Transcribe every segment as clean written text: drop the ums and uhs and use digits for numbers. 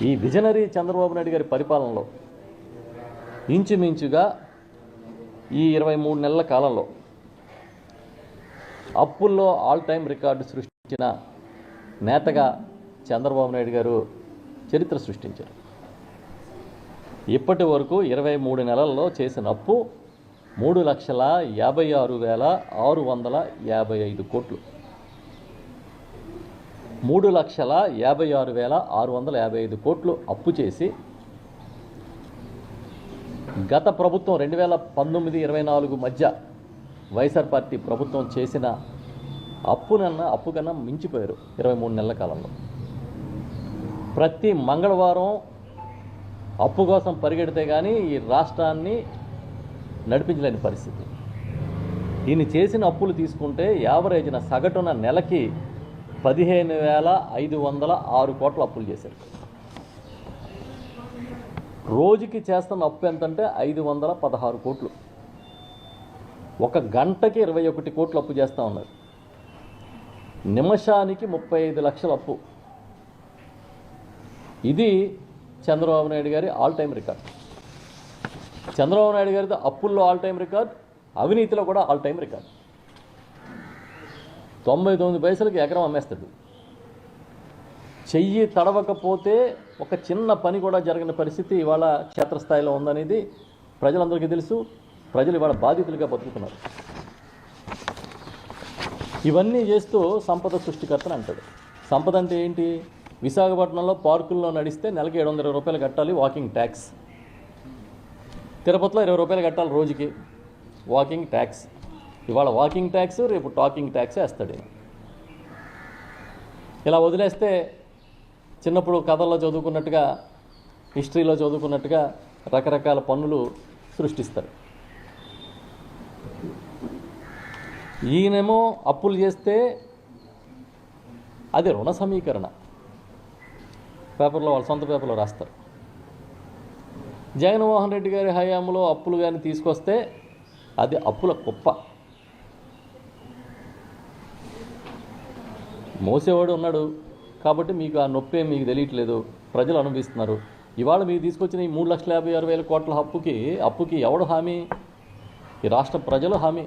ఈ విజనరీ చంద్రబాబు నాయుడు గారి పరిపాలనలో ఇంచుమించుగా ఈ 23 నెలల కాలంలో అప్పుల్లో ఆల్ టైమ్ రికార్డు సృష్టించిన నేతగా చంద్రబాబు నాయుడు గారు చరిత్ర సృష్టించారు. ఇప్పటి వరకు 23 నెలల్లో చేసిన అప్పు 3,56,655 కోట్లు. 3,56,655 కోట్లు అప్పు చేసి గత ప్రభుత్వం 2019-24 మధ్య వైఎస్ఆర్ పార్టీ ప్రభుత్వం చేసిన అప్పు కన్నా మించిపోయారు 23 నెలల కాలంలో. ప్రతి మంగళవారం అప్పు కోసం పరిగెడితే కానీ ఈ రాష్ట్రాన్ని నడిపించలేని పరిస్థితి. ఈయన చేసిన అప్పులు తీసుకుంటే యావరేజ్న సగటున నెలకి 15,506 కోట్ల అప్పులు చేశారు. రోజుకి చేస్తున్న అప్పు ఎంతంటే 516 కోట్లు. ఒక గంటకి 21 కోట్లు అప్పు చేస్తూ ఉన్నారు. నిమిషానికి 35 లక్షల అప్పు. ఇది చంద్రబాబు నాయుడు గారి all time record. Chandrababu Naidu గారితో అప్పుల్లో ఆల్ టైమ్ రికార్డ్, అవినీతిలో కూడా ఆల్ టైమ్ రికార్డ్. 99 పైసలకి ఎకరం అమ్మేస్తాడు. చెయ్యి తడవకపోతే ఒక చిన్న పని కూడా జరగని పరిస్థితి ఇవాళ క్షేత్రస్థాయిలో ఉందనేది ప్రజలందరికీ తెలుసు. ప్రజలు ఇవాళ బాధితులుగా బతుకుతున్నారు. ఇవన్నీ చేస్తూ సంపద సృష్టికర్తని అంటాడు. సంపద అంటే ఏంటి? విశాఖపట్నంలో పార్కుల్లో నడిస్తే నెలకి 720 రూపాయలు కట్టాలి వాకింగ్ ట్యాక్స్. తిరుపతిలో 20 రూపాయలు కట్టాలి రోజుకి వాకింగ్ ట్యాక్స్. ఇవాళ వాకింగ్ ట్యాక్స్, రేపు టాకింగ్ ట్యాక్స్ వేస్తాడు. ఇలా వదిలేస్తే చిన్నప్పుడు కథల్లో చదువుకున్నట్టుగా, హిస్టరీలో చదువుకున్నట్టుగా రకరకాల పన్నులు సృష్టిస్తారు. ఈయనేమో అప్పులు చేస్తే అది రుణ సమీకరణ పేపర్లో, వాళ్ళ సొంత పేపర్లో రాస్తారు. జగన్మోహన్ రెడ్డి గారి హయాంలో అప్పులు కానీ తీసుకొస్తే అది అప్పుల కుప్ప. మోసేవాడు ఉన్నాడు కాబట్టి మీకు ఆ నొప్పే మీకు తెలియట్లేదు, ప్రజలు అనుభవిస్తున్నారు. ఇవాళ మీరు తీసుకొచ్చిన ఈ 3,56,000 కోట్ల అప్పుకి ఎవడు హామీ? ఈ రాష్ట్ర ప్రజలు హామీ.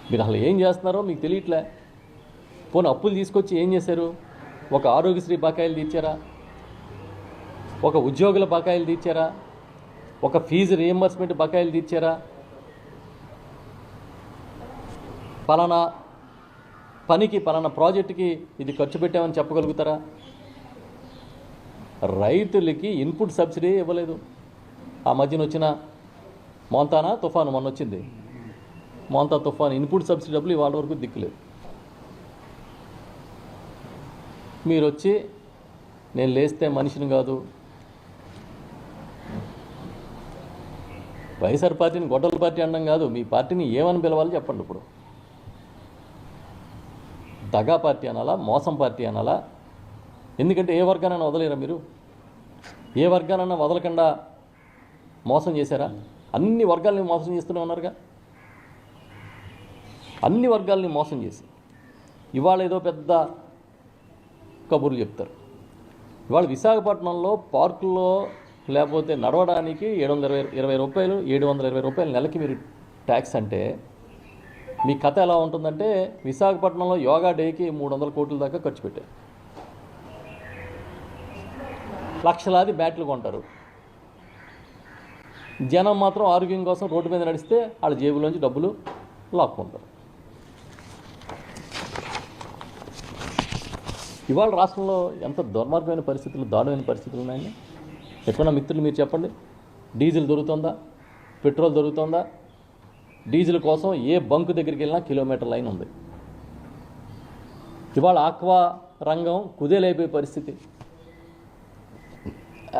మీరు అసలు ఏం చేస్తున్నారో మీకు తెలియట్లే. పోనీ అప్పులు తీసుకొచ్చి ఏం చేశారు? ఒక ఆరోగ్యశ్రీ బకాయిలు తీర్చారా? ఒక ఉద్యోగుల బకాయిలు తీర్చారా? ఒక ఫీజు రీఎంబర్స్మెంట్ బకాయిలు తీర్చారా? పలానా పనికి, పలానా ప్రాజెక్టుకి ఇది ఖర్చు పెట్టామని చెప్పగలుగుతారా? రైతులకి ఇన్పుట్ సబ్సిడీ ఇవ్వలేదు. ఆ మధ్యన వచ్చిన మోంతానా తుఫాను మొన్న వచ్చింది. మోంతా తుఫాను ఇన్పుట్ సబ్సిడీ డబ్బులు ఇవాళ వరకు దిక్కులేదు. మీరు వచ్చి నేను లేస్తే మనిషిని కాదు, వైఎస్ఆర్ పార్టీని గొడ్డల పార్టీ అనడం కాదు, మీ పార్టీని ఏమని పిలవాలి చెప్పండి. ఇప్పుడు దగా పార్టీ అనాలా, మోసం పార్టీ అనాలా? ఎందుకంటే ఏ వర్గానైనా వదలేరా మీరు? ఏ వర్గానైనా వదలకుండా మోసం చేశారా? అన్ని వర్గాలని మోసం చేస్తూనే ఉన్నారుగా. అన్ని వర్గాలని మోసం చేసి ఇవాళ ఏదో పెద్ద కబుర్లు చెప్తారు. ఇవాళ విశాఖపట్నంలో పార్కుల్లో లేకపోతే నడవడానికి 720 రూపాయలు నెలకి మీరు ట్యాక్స్ అంటే మీ కథ ఎలా ఉంటుందంటే, విశాఖపట్నంలో యోగా డేకి 300 కోట్ల దాకా ఖర్చు పెట్టారు. లక్షలాది బ్యాట్లు కొంటారు. జనం మాత్రం ఆరోగ్యం కోసం రోడ్డు మీద నడిస్తే వాళ్ళ జేబులోంచి డబ్బులు లాక్కుంటారు. ఇవాళ రాష్ట్రంలో ఎంత దుర్మార్గమైన పరిస్థితులు, దారుణమైన పరిస్థితులు ఉన్నాయండి. ఎప్పుడన్నా మిత్రులు మీరు చెప్పండి, డీజిల్ దొరుకుతుందా? పెట్రోల్ దొరుకుతుందా? డీజిల్ కోసం ఏ బంకు దగ్గరికి వెళ్ళినా కిలోమీటర్ లైన్ ఉంది. ఇవాళ ఆక్వా రంగం కుదేలైపోయే పరిస్థితి.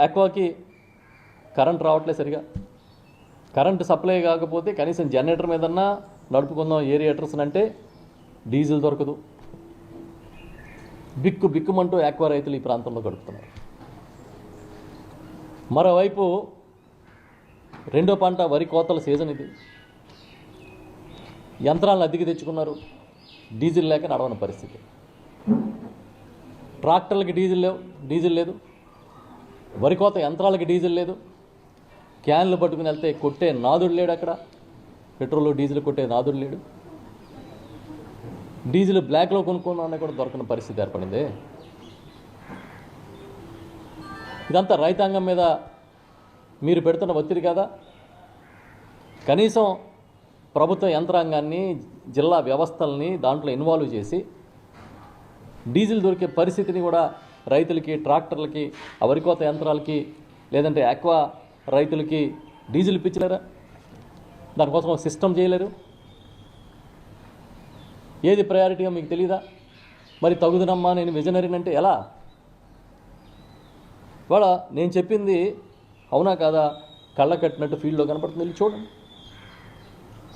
ఆక్వాకి కరెంట్ రావట్లేదు సరిగా. కరెంటు సప్లై కాకపోతే కనీసం జనరేటర్ మీదన్నా నడుపుకుందాం ఏరియేటర్స్ అంటే డీజిల్ దొరకదు. బిక్కుమంటూ ఆక్వా రైతులు ఈ ప్రాంతంలో గడుపుతున్నారు. మరోవైపు రెండో పంట వరి కోతల సీజన్ ఇది. యంత్రాలను అద్దెకి తెచ్చుకున్నారు. డీజిల్ లేక నడవని పరిస్థితి. ట్రాక్టర్లకి డీజిల్ లేదు, వరి కోత యంత్రాలకి డీజిల్ లేదు, క్యాన్లు పట్టుకుని వెళ్తే కొట్టే నాదుడు లేడు, అక్కడ పెట్రోల్ డీజిల్ కొట్టే నాదుడు లేడు, డీజిల్ బ్లాక్లో కొనుక్కున్నా కూడా దొరకని పరిస్థితి ఏర్పడింది. ఇదంతా రైతాంగం మీద మీరు పెడుతున్న ఒత్తిడి కదా. కనీసం ప్రభుత్వ యంత్రాంగాన్ని, జిల్లా వ్యవస్థల్ని దాంట్లో ఇన్వాల్వ్ చేసి డీజిల్ దొరికే పరిస్థితిని కూడా రైతులకి, ట్రాక్టర్లకి, వరికోత యంత్రాలకి, లేదంటే ఆక్వా రైతులకి డీజిల్ ఇప్పించలేరా? దానికోసం ఒక సిస్టమ్ చేయలేరు? ఏది ప్రయారిటీగా మీకు తెలీదా? మరి తగుదనమ్మా నేను విజనరీని అంటే ఎలా? ఇవాళ నేను చెప్పింది అవునా కాదా కళ్ళ కట్టినట్టు ఫీల్డ్లో కనపడుతుంది, వెళ్ళి చూడండి.